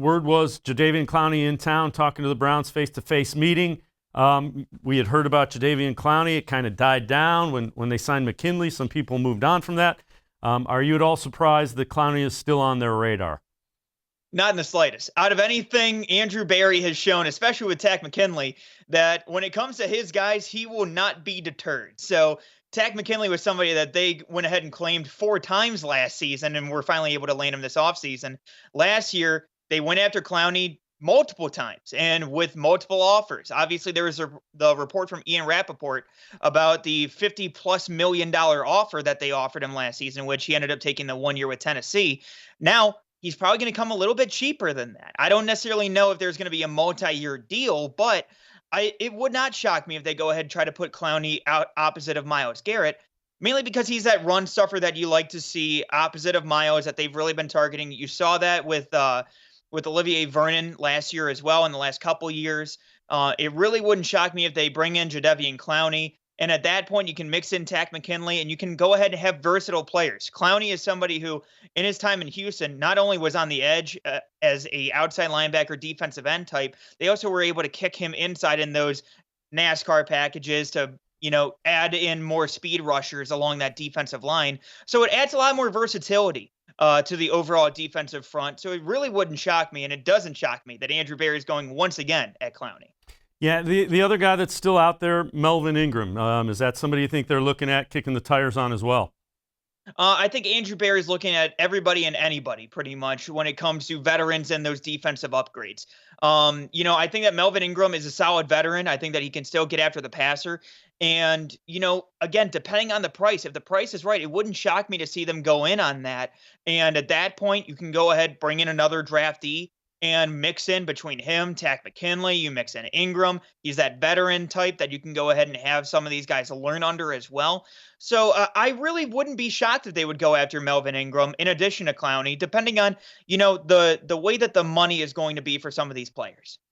word was Jadeveon Clowney in town talking to the Browns face-to-face meeting. We had heard about Jadeveon Clowney. It kind of died down when they signed McKinley. Some people moved on from that. Are you at all surprised that Clowney is still on their radar? Not in the slightest. Out of anything, Andrew Berry has shown, especially with Takk McKinley, that when it comes to his guys, he will not be deterred. So Takk McKinley was somebody that they went ahead and claimed 4 times last season, and were finally able to land him this offseason. Last year, they went after Clowney multiple times and with multiple offers. Obviously, there was the report from Ian Rappaport about the $50+ million offer that they offered him last season, which he ended up taking the 1 year with Tennessee. Now, he's probably going to come a little bit cheaper than that. I don't necessarily know if there's going to be a multi-year deal, but it would not shock me if they go ahead and try to put Clowney out opposite of Myles Garrett, mainly because he's that run stuffer that you like to see opposite of Myles that they've really been targeting. You saw that with Olivier Vernon last year as well in the last couple years. It really wouldn't shock me if they bring in Jadeveon Clowney. And at that point, you can mix in Takk McKinley, and you can go ahead and have versatile players. Clowney is somebody who, in his time in Houston, not only was on the edge as a outside linebacker, defensive end type, they also were able to kick him inside in those NASCAR packages to, add in more speed rushers along that defensive line. So it adds a lot more versatility to the overall defensive front. So it really wouldn't shock me, and it doesn't shock me that Andrew Berry is going once again at Clowney. Yeah, the other guy that's still out there, Melvin Ingram, is that somebody you think they're looking at kicking the tires on as well? I think Andrew Berry is looking at everybody and anybody pretty much when it comes to veterans and those defensive upgrades. I think that Melvin Ingram is a solid veteran. I think that he can still get after the passer. And, again, depending on the price, if the price is right, it wouldn't shock me to see them go in on that. And at that point, you can go ahead, bring in another draftee and mix in between him, Takk McKinley. You mix in Ingram. He's that veteran type that you can go ahead and have some of these guys learn under as well. So I really wouldn't be shocked if they would go after Melvin Ingram in addition to Clowney, depending on, the way that the money is going to be for some of these players.